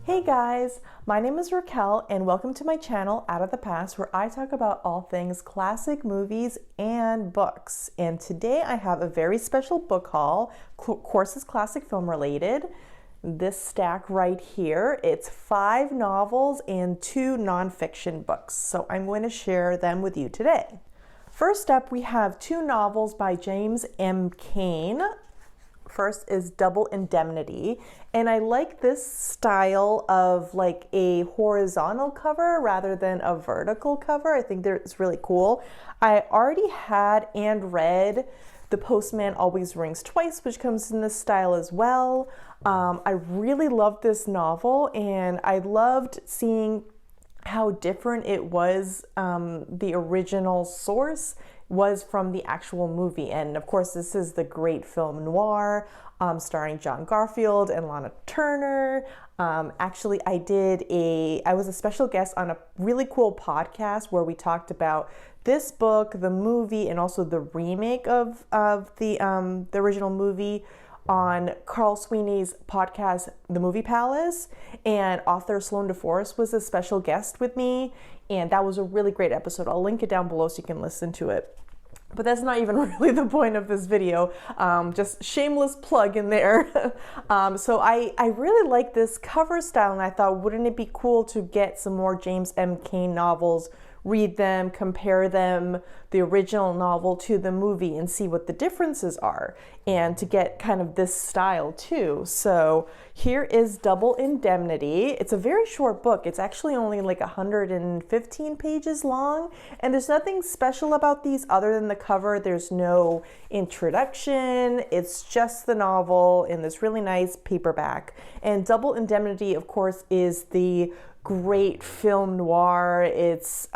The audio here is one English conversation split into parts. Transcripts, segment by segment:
Hey guys, my name is Raquel and welcome to my channel Out of the Past, where I talk about all things classic movies and books. And today I have a very special book haul, of course it's classic film related. This stack right here, it's 5 novels and 2 nonfiction books. So I'm going to share them with you today. First up, we have 2 novels by James M Kane. First is Double Indemnity, and I like this style of like a horizontal cover rather than a vertical cover. I think it's really cool. I already had and read The Postman Always Rings Twice, which comes in this style as well. I really loved this novel, and I loved seeing how different it was, the original source was from the actual movie. And of course, this is the great film noir starring John Garfield and Lana Turner. Actually, I was a special guest on a really cool podcast where we talked about this book, the movie, and also the remake of the original movie on Carl Sweeney's podcast, The Movie Palace, and author Sloane DeForest was a special guest with me, and that was a really great episode. I'll link it down below so you can listen to it. But that's not even really the point of this video, just shameless plug in there. So I really like this cover style, and I thought, wouldn't it be cool to get some more James M. Kane novels, read them, compare them, the original novel to the movie, and see what the differences are, and to get kind of this style too. So here is Double Indemnity. It's a very short book. It's actually only like 115 pages long, and there's nothing special about these other than the cover. There's no introduction. It's just the novel in this really nice paperback. And Double Indemnity, of course, is the great film noir. It's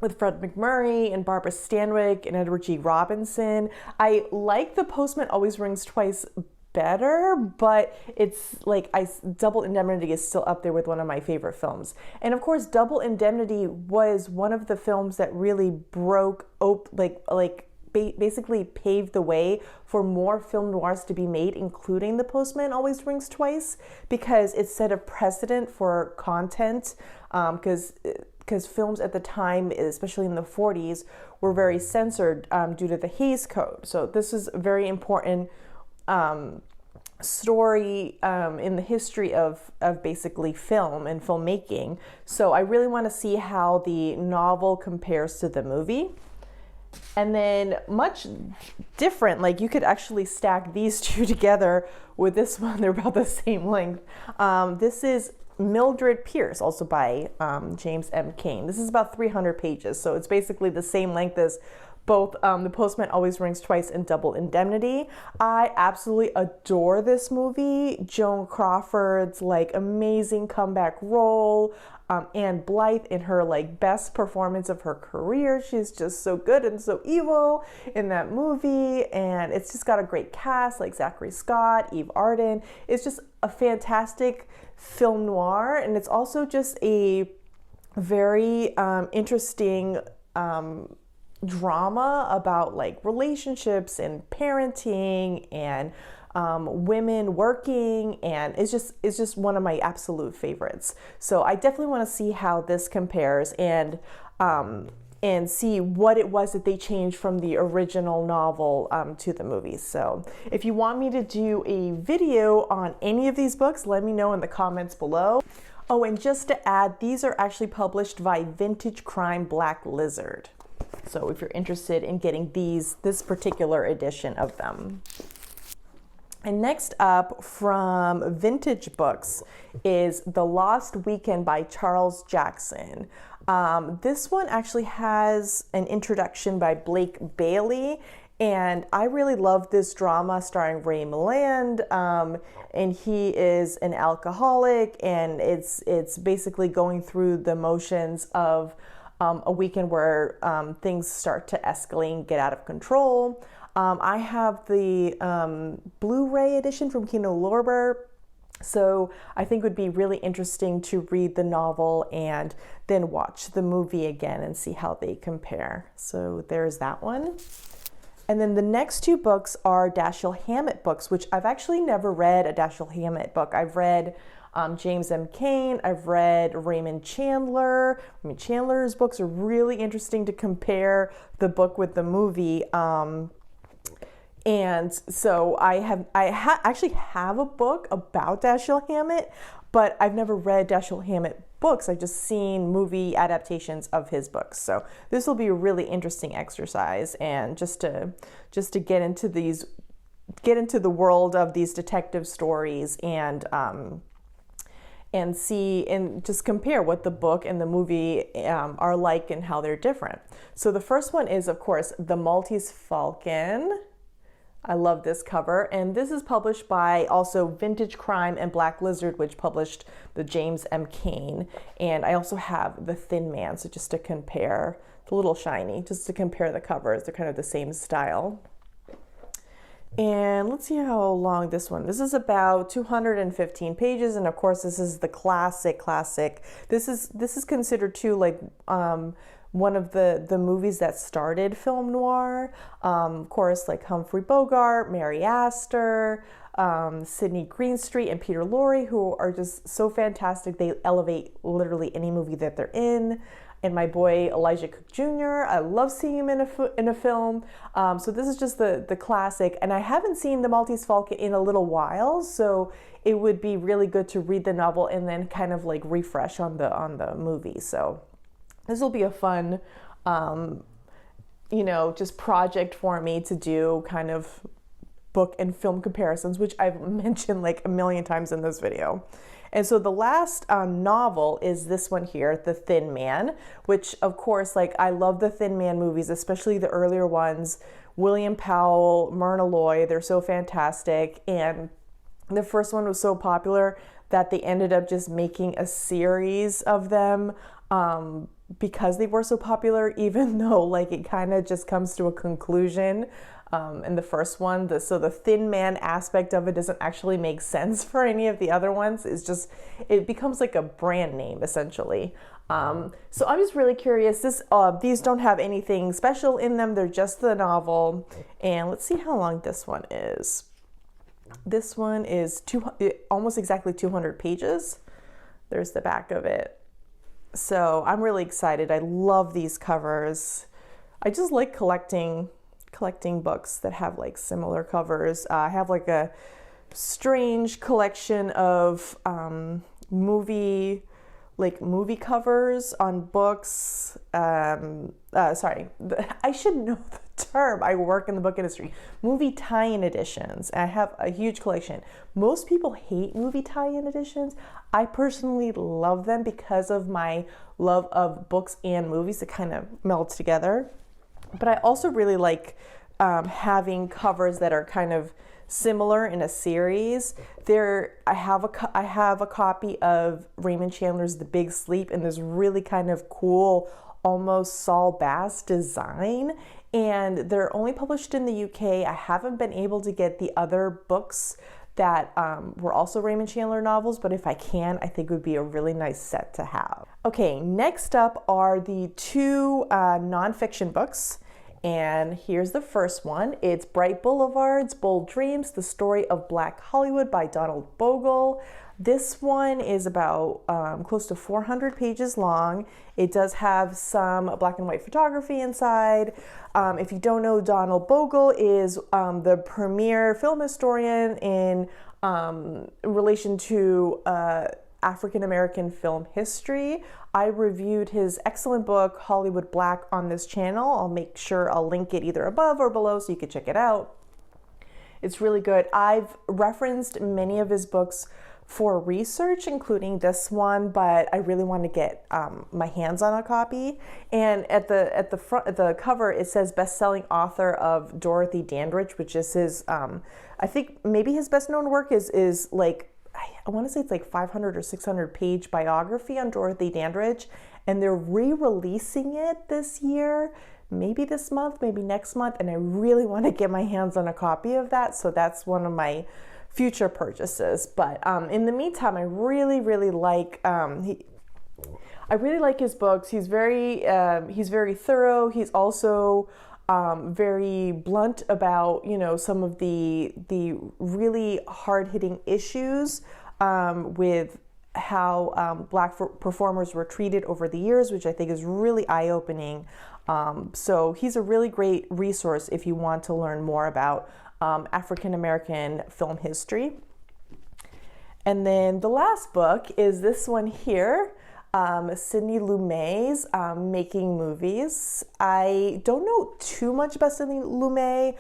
with Fred MacMurray and Barbara Stanwyck and Edward G. Robinson. I like The Postman Always Rings Twice better, but it's like Double Indemnity is still up there with one of my favorite films. And of course, Double Indemnity was one of the films that really broke basically paved the way for more film noirs to be made, including The Postman Always Rings Twice, because it set a precedent for content, because films at the time, especially in the 40s, were very censored due to the Hays Code. So this is a very important story in the history of basically film and filmmaking. So I really want to see how the novel compares to the movie. And then much different, like you could actually stack these 2 together with this one. They're about the same length. This is Mildred Pierce, also by James M. Kane. This is about 300 pages, so it's basically the same length as both The Postman Always Rings Twice and Double Indemnity. I absolutely adore this movie. Joan Crawford's like amazing comeback role. Anne Blythe in her like best performance of her career. She's just so good and so evil in that movie, and it's just got a great cast like Zachary Scott, Eve Arden. It's just a fantastic film noir, and it's also just a very interesting drama about like relationships and parenting and women working, and it's just one of my absolute favorites. So I definitely want to see how this compares and see what it was that they changed from the original novel to the movie. So if you want me to do a video on any of these books, let me know in the comments below. Oh, and just to add, these are actually published by Vintage Crime Black Lizard. So if you're interested in getting this particular edition of them. And next up from Vintage Books is The Lost Weekend by Charles Jackson. This one actually has an introduction by Blake Bailey, and I really love this drama starring Ray Milland, and he is an alcoholic, and it's basically going through the motions of a weekend where things start to escalate and get out of control. I have the Blu-ray edition from Kino Lorber, so I think it would be really interesting to read the novel and then watch the movie again and see how they compare. So there's that one. And then the next two books are Dashiell Hammett books, which I've actually never read a Dashiell Hammett book. I've read James M. Kane. I've read Raymond Chandler. Chandler's books are really interesting to compare the book with the movie. And so I actually have a book about Dashiell Hammett, but I've never read Dashiell Hammett books. I've just seen movie adaptations of his books. So this will be a really interesting exercise, and just to get into the world of these detective stories and see and just compare what the book and the movie are like and how they're different. So the first one is, of course, The Maltese Falcon. I love this cover, and this is published by also Vintage Crime and Black Lizard, which published the James M. Kane. And I also have The Thin Man, so just to compare, it's a little shiny, just to compare the covers. They're kind of the same style. And let's see how long this one. This is about 215 pages, and of course this is the classic. This is considered too like one of the movies that started film noir. Of course, like Humphrey Bogart, Mary Astor, Sidney Greenstreet, and Peter Lorre, who are just so fantastic. They elevate literally any movie that they're in. And my boy Elijah Cook Jr., I love seeing him in a film. So this is just the classic. And I haven't seen The Maltese Falcon in a little while, so it would be really good to read the novel and then kind of like refresh on the movie. So this will be a fun, just project for me to do, kind of book and film comparisons, which I've mentioned like a million times in this video. And so the last novel is this one here, The Thin Man, which of course, like I love the Thin Man movies, especially the earlier ones. William Powell, Myrna Loy, they're so fantastic. And the first one was so popular that they ended up just making a series of them because they were so popular, even though like it kind of just comes to a conclusion. In the first one, so the Thin Man aspect of it doesn't actually make sense for any of the other ones. It's just, it becomes like a brand name essentially. So I'm just really curious. These don't have anything special in them. They're just the novel. And let's see how long this one is. This one is almost exactly 200 pages. There's the back of it. So I'm really excited. I love these covers. I just like collecting books that have like similar covers. I have like a strange collection of movie covers on books. Sorry, I should know the term. I work in the book industry. Movie tie-in editions. I have a huge collection. Most people hate movie tie-in editions. I personally love them because of my love of books and movies that kind of meld together. But I also really like having covers that are kind of similar in a series. I have a copy of Raymond Chandler's The Big Sleep in this really kind of cool, almost Saul Bass design. And they're only published in the UK. I haven't been able to get the other books that were also Raymond Chandler novels, but if I can, I think it would be a really nice set to have. Okay, next up are the two nonfiction books. And here's the first one. It's Bright Boulevards, Bold Dreams, The Story of Black Hollywood by Donald Bogle. This one is about close to 400 pages long. It does have some black and white photography inside. If you don't know, Donald Bogle is the premier film historian in relation to African-American film history. I reviewed his excellent book, Hollywood Black, on this channel. I'll make sure I'll link it either above or below so you can check it out. It's really good. I've referenced many of his books for research, including this one, but I really want to get my hands on a copy. And at the front, at the cover, it says best-selling author of Dorothy Dandridge, which is his, I think maybe his best-known work is like, I want to say it's like 500 or 600 page biography on Dorothy Dandridge, and they're re-releasing it this year, maybe this month, maybe next month, and I really want to get my hands on a copy of that, so that's one of my future purchases. But in the meantime, I really like I really like his books. He's very thorough. He's also very blunt about, some of the really hard-hitting issues with how Black performers were treated over the years, which I think is really eye-opening. So he's a really great resource if you want to learn more about African-American film history. And then the last book is this one here, Sidney Lumet's Making Movies. I don't know too much about Sidney Lumet.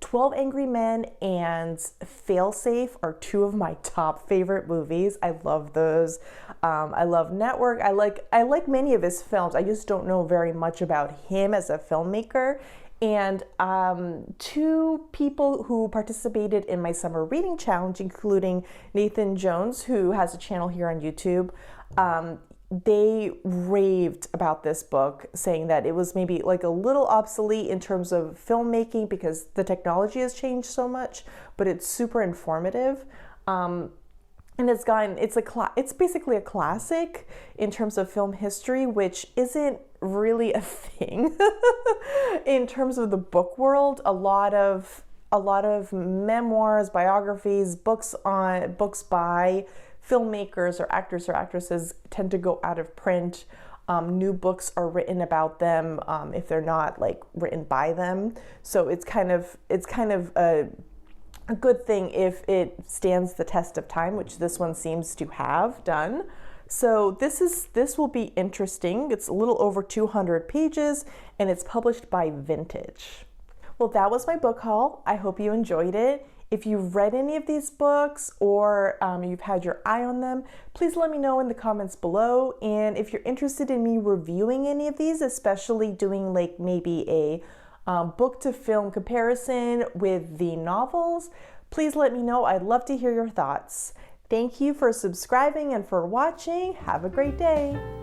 12 Angry Men and Failsafe are two of my top favorite movies. I love those. I love Network. I like many of his films. I just don't know very much about him as a filmmaker. And two people who participated in my summer reading challenge, including Nathan Jones, who has a channel here on YouTube, they raved about this book, saying that it was maybe like a little obsolete in terms of filmmaking because the technology has changed so much, but it's super informative. And it's basically a classic in terms of film history, which isn't really a thing in terms of the book world. A lot of memoirs, biographies, books by filmmakers or actors or actresses tend to go out of print. New books are written about them if they're not like written by them. So it's kind of a good thing if it stands the test of time, which this one seems to have done. So this will be interesting. It's a little over 200 pages and it's published by Vintage. Well, that was my book haul. I hope you enjoyed it. If you've read any of these books or you've had your eye on them, please let me know in the comments below. And if you're interested in me reviewing any of these, especially doing like maybe a book to film comparison with the novels, please let me know. I'd love to hear your thoughts. Thank you for subscribing and for watching. Have a great day.